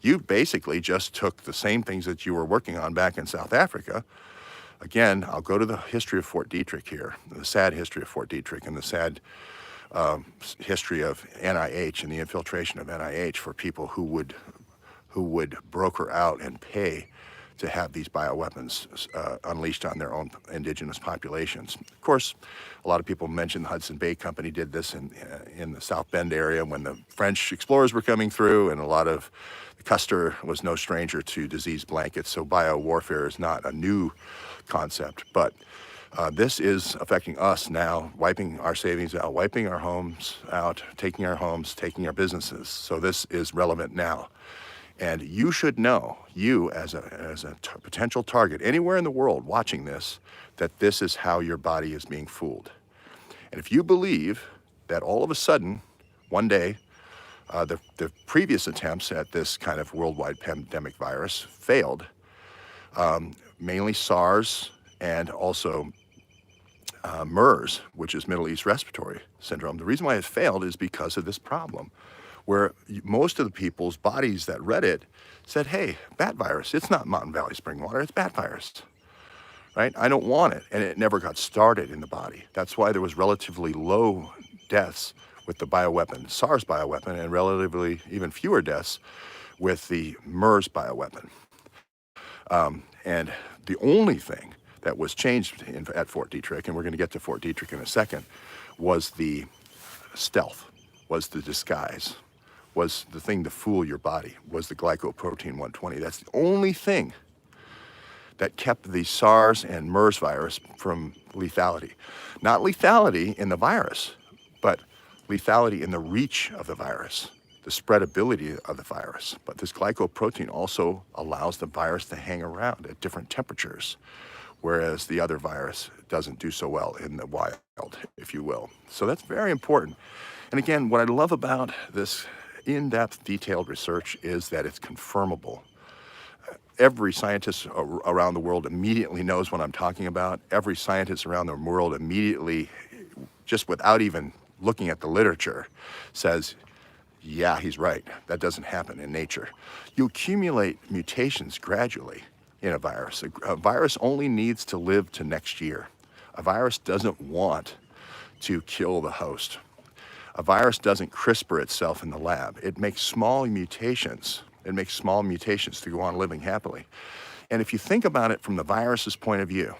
You basically just took the same things that you were working on back in South Africa. Again, I'll go to the history of Fort Detrick here, the sad history of Fort Detrick and the sad history of NIH and the infiltration of NIH for people who would broker out and pay to have these bioweapons unleashed on their own indigenous populations. Of course, a lot of people mention the Hudson Bay Company did this in the South Bend area when the French explorers were coming through, and a lot of Custer was no stranger to disease blankets, so biowarfare is not a new concept, but this is affecting us now, wiping our savings out, wiping our homes out, taking our homes, taking our businesses. So this is relevant now. And you should know, you as a potential target anywhere in the world watching this, that this is how your body is being fooled. And if you believe that all of a sudden, one day, the previous attempts at this kind of worldwide pandemic virus failed, mainly SARS and also MERS, which is Middle East Respiratory Syndrome. The reason why it failed is because of this problem, where most of the people's bodies that read it said, hey, bat virus, it's not Mountain Valley spring water, it's bat virus, right? I don't want it, and it never got started in the body. That's why there was relatively low deaths with the bioweapon, SARS bioweapon, and relatively even fewer deaths with the MERS bioweapon. And the only thing that was changed at Fort Detrick, and we're going to get to Fort Detrick in a second, was the stealth, was the disguise, was the thing to fool your body, was the glycoprotein 120. That's the only thing that kept the SARS and MERS virus from lethality. Not lethality in the virus, but lethality in the reach of the virus, the spreadability of the virus. But this glycoprotein also allows the virus to hang around at different temperatures, whereas the other virus doesn't do so well in the wild, if you will. So that's very important. And again, what I love about this in-depth, detailed research is that it's confirmable. Every scientist around the world immediately knows what I'm talking about. Every scientist around the world immediately, just without even looking at the literature, says, yeah, he's right. That doesn't happen in nature. You accumulate mutations gradually in a virus. A virus only needs to live to next year. A virus doesn't want to kill the host. A virus doesn't CRISPR itself in the lab. It makes small mutations. It makes small mutations to go on living happily. And if you think about it from the virus's point of view,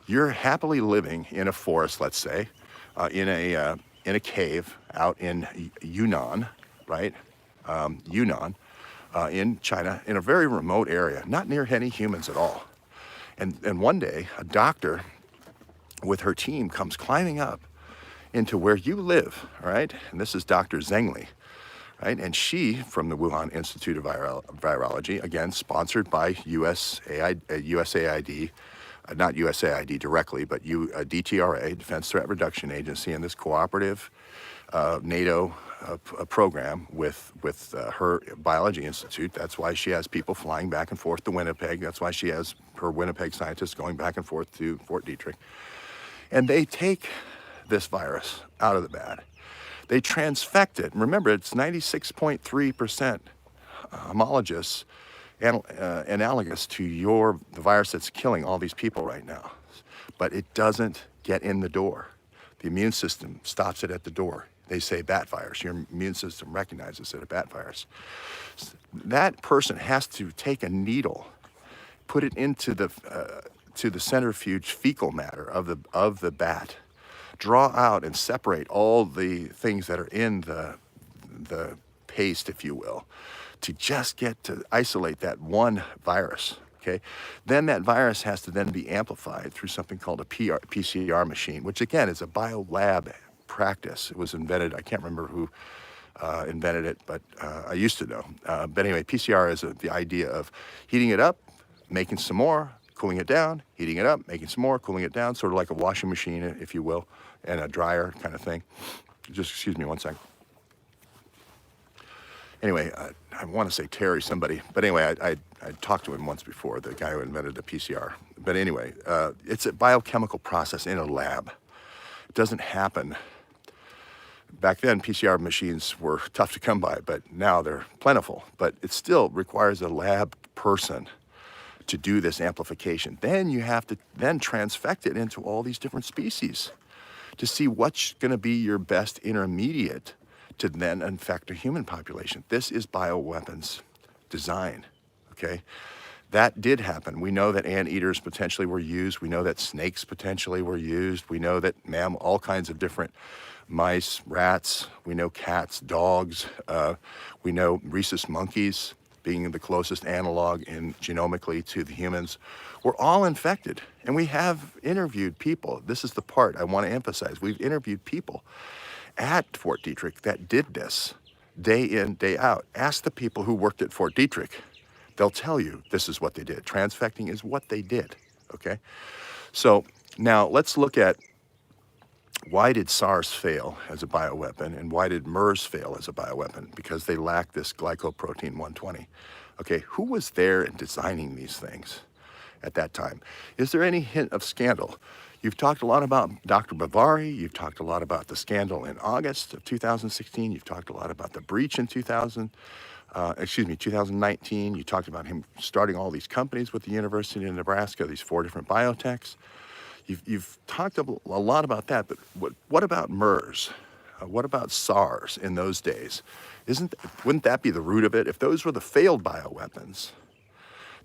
you're happily living in a forest, let's say, in a cave out in Yunnan, right? Yunnan, in China, in a very remote area, not near any humans at all. And one day, a doctor with her team comes climbing up into where you live, right? And this is Dr. Zhengli, right? And she, from the Wuhan Institute of Virology, again, sponsored by USAID, not USAID directly, but DTRA, Defense Threat Reduction Agency, and this cooperative NATO program with her biology institute. That's why she has people flying back and forth to Winnipeg. That's why she has her Winnipeg scientists going back and forth to Fort Detrick. And they take this virus out of the bat. They transfect it. Remember, it's 96.3% homologous, analogous to the virus that's killing all these people right now. But it doesn't get in the door. The immune system stops it at the door. They say bat virus. Your immune system recognizes it a bat virus. That person has to take a needle, put it into the centrifuge fecal matter of the bat, draw out and separate all the things that are in the paste, if you will, to just get to isolate that one virus. Okay, then that virus has to then be amplified through something called a PCR machine, which again is a biolab practice. It was invented, I can't remember who invented it, but I used to know. But anyway, PCR is the idea of heating it up, making some more, cooling it down, heating it up, making some more, cooling it down, sort of like a washing machine, if you will, and a dryer kind of thing. Just excuse me one second. Anyway, I want to say Terry somebody, but anyway, I talked to him once before, the guy who invented the PCR. But anyway, it's a biochemical process in a lab. It doesn't happen Back then, PCR machines were tough to come by, but now they're plentiful. But it still requires a lab person to do this amplification. Then you have to then transfect it into all these different species to see what's going to be your best intermediate to then infect a human population. This is bioweapons design, okay? That did happen. We know that anteaters potentially were used. We know that snakes potentially were used. We know that all kinds of different mice, rats. We know cats, dogs. We know rhesus monkeys, being the closest analog genomically to the humans, were all infected. And we have interviewed people. This is the part I want to emphasize. We've interviewed people at Fort Detrick that did this day in, day out. Ask the people who worked at Fort Detrick. They'll tell you this is what they did. Transfecting is what they did, okay? So now let's look at why did SARS fail as a bioweapon and why did MERS fail as a bioweapon? Because they lack this glycoprotein 120. Okay, who was there in designing these things at that time? Is there any hint of scandal? You've talked a lot about Dr. Bavari. You've talked a lot about the scandal in August of 2016. You've talked a lot about the breach in 2019. You talked about him starting all these companies with the University of Nebraska, these 4 different biotechs. You've talked a lot about that, but what about MERS? What about SARS in those days? Wouldn't that be the root of it? If those were the failed bioweapons,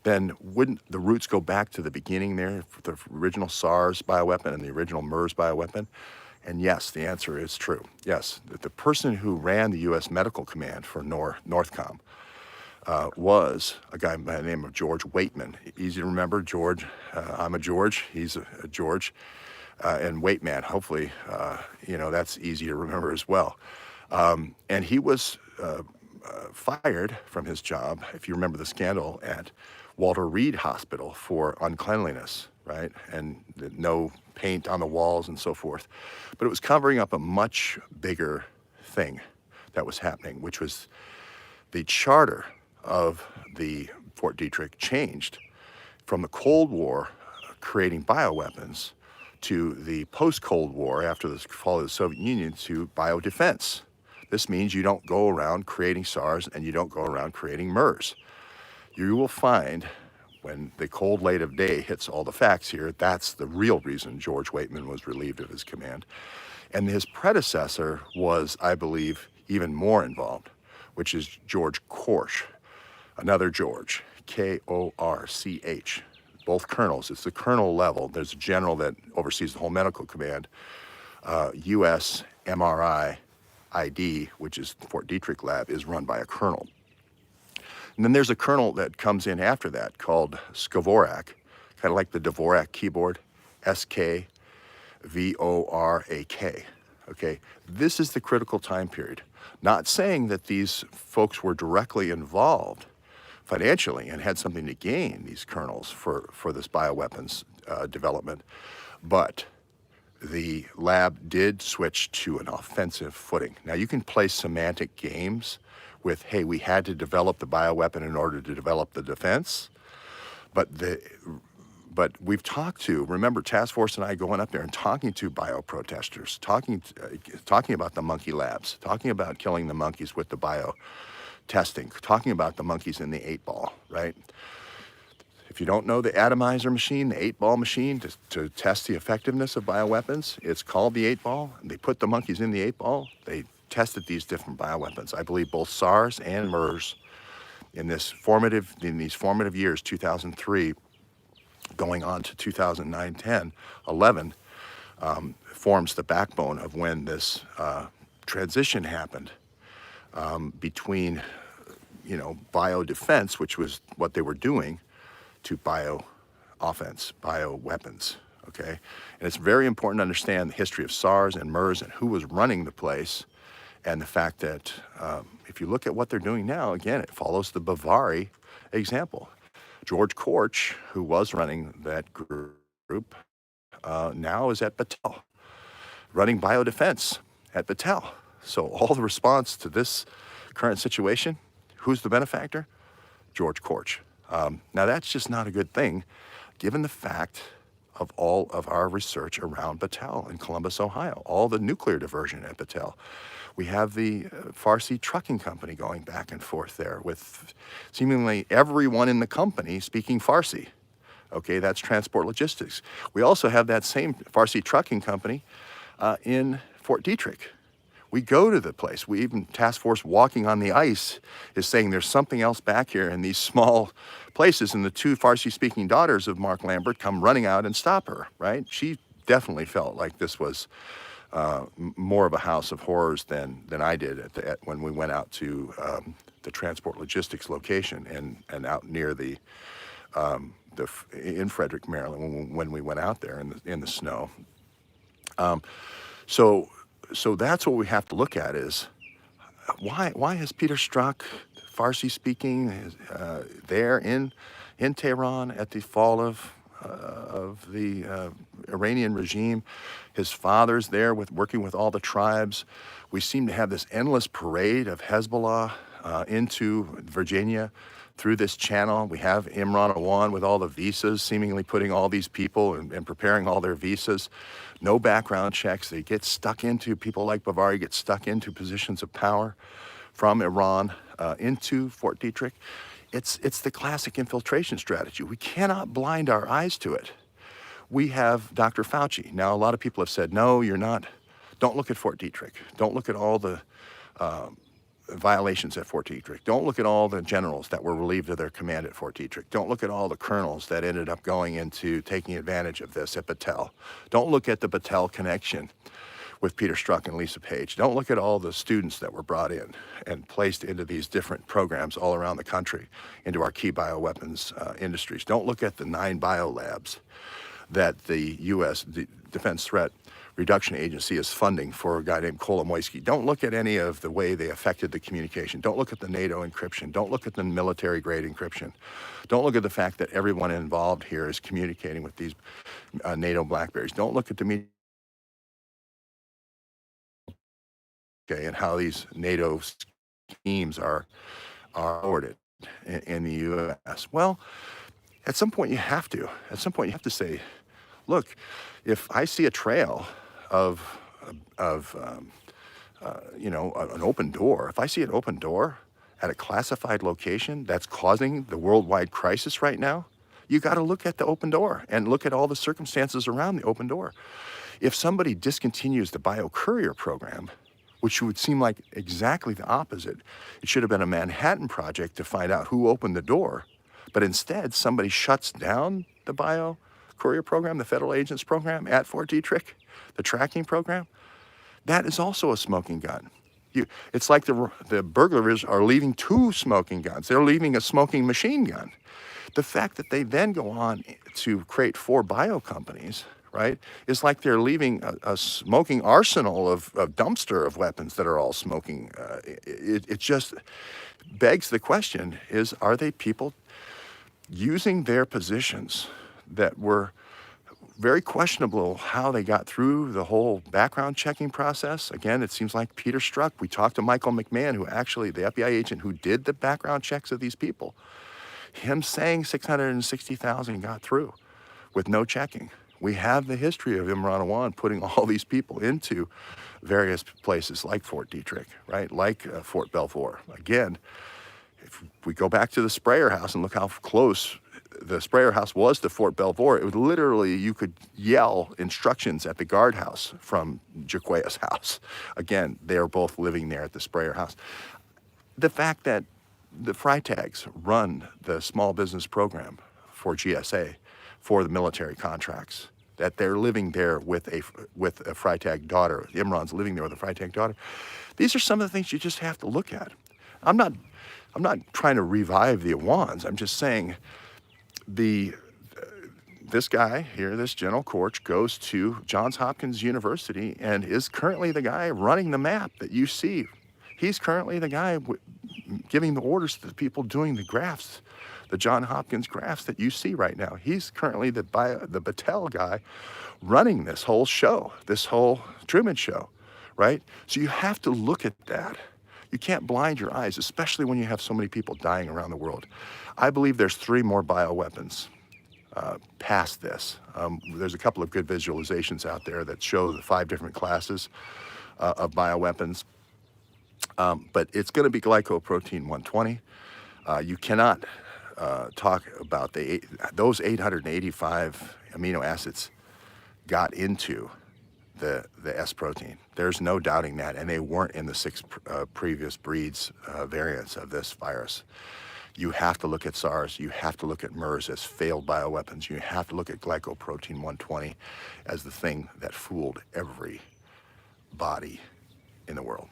then wouldn't the roots go back to the beginning there, for the original SARS bioweapon and the original MERS bioweapon? And yes, the answer is true. Yes, the person who ran the U.S. Medical Command for Northcom was a guy by the name of George Waitman. Easy to remember, George. I'm a George. He's a George. And Waitman, hopefully, that's easy to remember as well. And he was fired from his job, if you remember the scandal, at Walter Reed Hospital for uncleanliness, right? And no paint on the walls and so forth. But it was covering up a much bigger thing that was happening, which was the charter of the Fort Detrick changed from the Cold War creating bioweapons to the post-Cold War, after the fall of the Soviet Union, to biodefense. This means you don't go around creating SARS and you don't go around creating MERS. You will find when the cold light of day hits all the facts here, that's the real reason George Waitman was relieved of his command. And his predecessor was, I believe, even more involved, which is George Korsch. Another George, K-O-R-C-H, both colonels. It's the colonel level. There's a general that oversees the whole medical command. U.S. MRI ID, which is the Fort Detrick lab, is run by a colonel. And then there's a colonel that comes in after that called Skvorak, kind of like the Dvorak keyboard, S-K-V-O-R-A-K. Okay, this is the critical time period. Not saying that these folks were directly involved financially and had something to gain, these colonels, for this bioweapons development, but the lab did switch to an offensive footing. Now you can play semantic games with, hey, we had to develop the bioweapon in order to develop the defense, but we've talked to, remember Task Force and I going up there and talking to bioprotesters, talking about the monkey labs, talking about killing the monkeys with the bio testing, talking about the monkeys in the 8-ball, right? If you don't know the atomizer machine, the 8-ball machine to test the effectiveness of bioweapons, it's called the 8-ball. They put the monkeys in the 8-ball. They tested these different bioweapons. I believe both SARS and MERS in these formative years, 2003, going on to 2009, 10, 11, forms the backbone of when this transition happened between, biodefense, which was what they were doing, to bio-offense, bioweapons, okay? And it's very important to understand the history of SARS and MERS and who was running the place, and the fact that if you look at what they're doing now, again, it follows the Bavari example. George Korsch, who was running that group, now is at Battelle, running biodefense at Battelle. So all the response to this current situation, who's the benefactor? George Korsch. Now that's just not a good thing, given the fact of all of our research around Battelle in Columbus, Ohio, all the nuclear diversion at Battelle. We have the Farsi trucking company going back and forth there with seemingly everyone in the company speaking Farsi. Okay, that's transport logistics. We also have that same Farsi trucking company in Fort Detrick. We go to the place. We even task force walking on the ice is saying there's something else back here in these small places. And the two Farsi-speaking daughters of Mark Lambert come running out and stop her, right? She definitely felt like this was more of a house of horrors than I did when we went out to the transport logistics location and out near in Frederick, Maryland, when we went out there in the snow. So that's what we have to look at is why has Peter Strzok, Farsi speaking, there in Tehran at the fall of the Iranian regime? His father's there working with all the tribes. We seem to have this endless parade of Hezbollah into Virginia through this channel. We have Imran Awan with all the visas, seemingly putting all these people and preparing all their visas. No background checks. They get stuck into, people like Bavaria get stuck into positions of power from Iran into Fort Detrick. It's the classic infiltration strategy. We cannot blind our eyes to it. We have Dr. Fauci. Now, a lot of people have said, no, don't look at Fort Detrick. Don't look at all the violations at Fort Detrick. Don't look at all the generals that were relieved of their command at Fort Detrick. Don't look at all the colonels that ended up going into taking advantage of this at Battelle. Don't look at the Battelle connection with Peter Strzok and Lisa Page. Don't look at all the students that were brought in and placed into these different programs all around the country, into our key bioweapons industries. Don't look at the 9 biolabs that the U.S. Defense Threat Reduction Agency is funding for a guy named Kolomoisky. Don't look at any of the way they affected the communication. Don't look at the NATO encryption. Don't look at the military-grade encryption. Don't look at the fact that everyone involved here is communicating with these NATO blackberries. Don't look at the media and how these NATO schemes are ordered in the U.S. Well, at some point you have to. At some point you have to say, look, if I see a trail of an open door, if I see an open door at a classified location that's causing the worldwide crisis right now, you got to look at the open door and look at all the circumstances around the open door. If somebody discontinues the Biocourier program, which would seem like exactly the opposite, it should have been a Manhattan Project to find out who opened the door, but instead somebody shuts down the Biocourier program, the federal agents program at Fort Detrick, the tracking program. That is also a smoking gun. It's like the burglars are leaving 2 smoking guns. They're leaving a smoking machine gun. The fact that they then go on to create 4 bio companies, right, is like they're leaving a smoking arsenal of dumpster of weapons that are all smoking. It just begs the question is, are they people using their positions that were very questionable how they got through the whole background checking process? Again, it seems like Peter Strzok. We talked to Michael McMahon, who actually, the FBI agent who did the background checks of these people. Him saying 660,000 got through with no checking. We have the history of Imran Awan putting all these people into various places like Fort Detrick, right? Like Fort Belvoir. Again, if we go back to the sprayer house and look how close the sprayer house was to Fort Belvoir, it was literally, you could yell instructions at the guardhouse from Jaquaya's house. Again, they are both living there at the sprayer house. The fact that the Freitags run the small business program for GSA, for the military contracts, that they're living there with a Freitag daughter. Imran's living there with a Freitag daughter. These are some of the things you just have to look at. I'm not trying to revive the Awans. I'm just saying this guy here, this General Korch, goes to Johns Hopkins University and is currently the guy running the map that you see. He's currently the guy giving the orders to the people doing the graphs, the Johns Hopkins graphs that you see right now. He's currently the Battelle guy running this whole show, this whole Truman Show, right? So you have to look at that. You can't blind your eyes, especially when you have so many people dying around the world. I believe there's 3 more bioweapons past this. There's a couple of good visualizations out there that show the 5 different classes of bioweapons, but it's going to be glycoprotein 120. You cannot talk about those 885 amino acids got into the S protein. There's no doubting that, and they weren't in the 6 previous breeds variants of this virus. You have to look at SARS, you have to look at MERS as failed bioweapons, you have to look at glycoprotein 120 as the thing that fooled every body in the world.